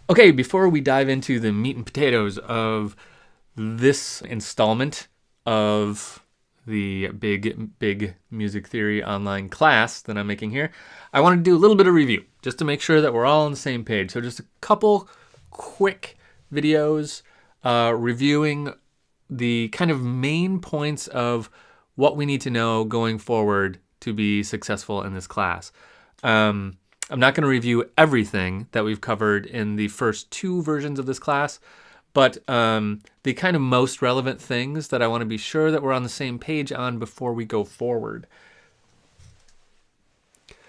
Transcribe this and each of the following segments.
Okay, before we dive into the meat and potatoes of this installment of the big music theory online class that I'm making here, I want to do a little bit of review just to make sure that we're all on the same page. So just a couple quick videos reviewing the kind of main points of what we need to know going forward to be successful in this class. I'm not going to review everything that we've covered in the first two versions of this class, but the kind of most relevant things that I want to be sure that we're on the same page on before we go forward.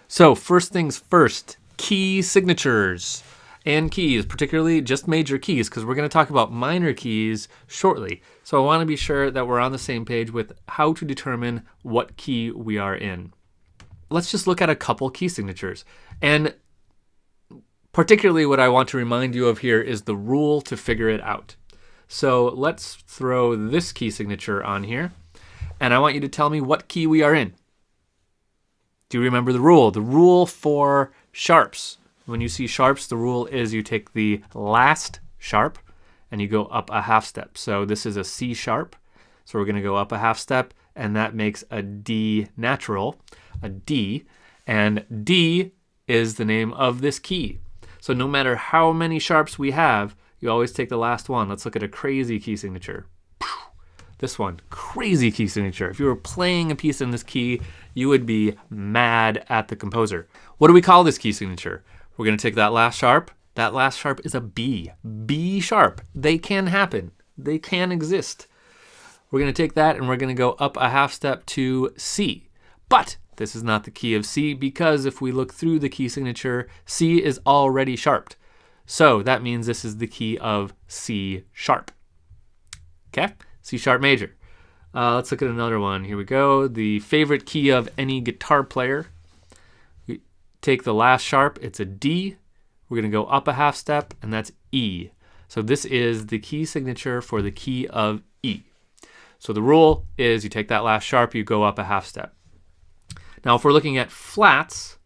So first things first, key signatures and keys, particularly just major keys, because we're going to talk about minor keys shortly. So I want to be sure that we're on the same page with how to determine what key we are in. Let's just look at a couple key signatures. And particularly what I want to remind you of here is the rule to figure it out. So let's throw this key signature on here. And I want you to tell me what key we are in. Do you remember the rule? The rule for sharps. When you see sharps, the rule is you take the last sharp and you go up a half step. So this is a C sharp. So we're going to go up a half step, and that makes a D natural, a D. And D is the name of this key. So no matter how many sharps we have, you always take the last one. Let's look at a crazy key signature. This one, crazy key signature. If you were playing a piece in this key, you would be mad at the composer. What do we call this key signature? We're going to take that last sharp. That last sharp is a B. B sharp. They can happen. They can exist. We're going to take that and we're going to go up a half step to C. But this is not the key of C, because if we look through the key signature, C is already sharped. So that means this is the key of C sharp. Okay? C sharp major. Let's look at another one. Here we go. The favorite key of any guitar player. We take the last sharp. It's a D. We're going to go up a half step, and that's E. So this is the key signature for the key of E. So the rule is you take that last sharp, you go up a half step. Now, if we're looking at flats,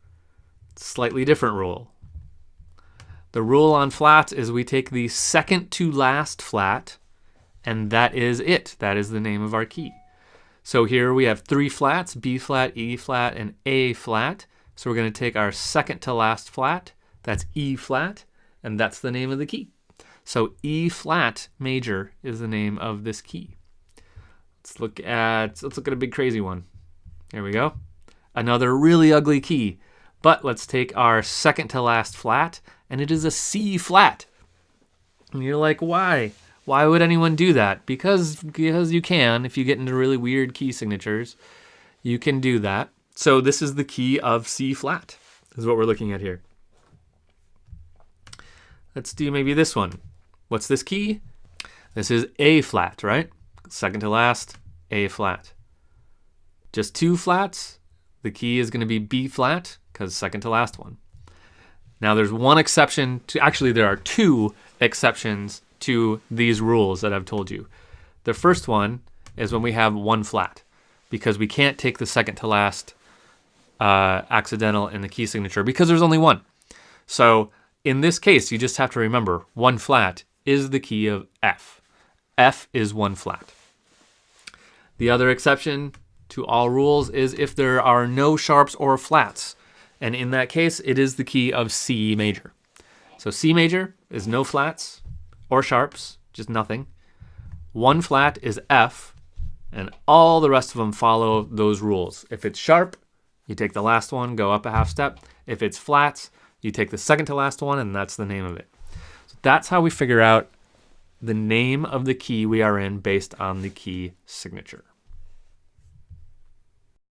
slightly different rule. The rule on flats is we take the second to last flat, and that is it. That is the name of our key. So here we have three flats, B flat, E flat, and A flat. So we're going to take our second to last flat, that's E flat, and that's the name of the key. So E flat major is the name of this key. Let's look at a big crazy one. Here we go. Another really ugly key. But let's take our second to last flat, and it is a C flat. And you're like, why? Why would anyone do that? Because you can. If you get into really weird key signatures, you can do that. So this is the key of C flat. This is what we're looking at here. Let's do maybe this one. What's this key? This is A flat, right? Second to last, A flat. Just two flats. The key is going to be B flat, because second to last one. Now there's one exception to, actually there are two exceptions to these rules that I've told you. The first one is when we have one flat, because we can't take the second to last accidental in the key signature because there's only one. So in this case, you just have to remember one flat is the key of F. F is one flat. The other exception to all rules is if there are no sharps or flats. And in that case, it is the key of C major. So C major is no flats or sharps, just nothing. One flat is F, and all the rest of them follow those rules. If it's sharp, you take the last one, go up a half step. If it's flats, you take the second to last one, and that's the name of it. So that's how we figure out the name of the key we are in based on the key signature.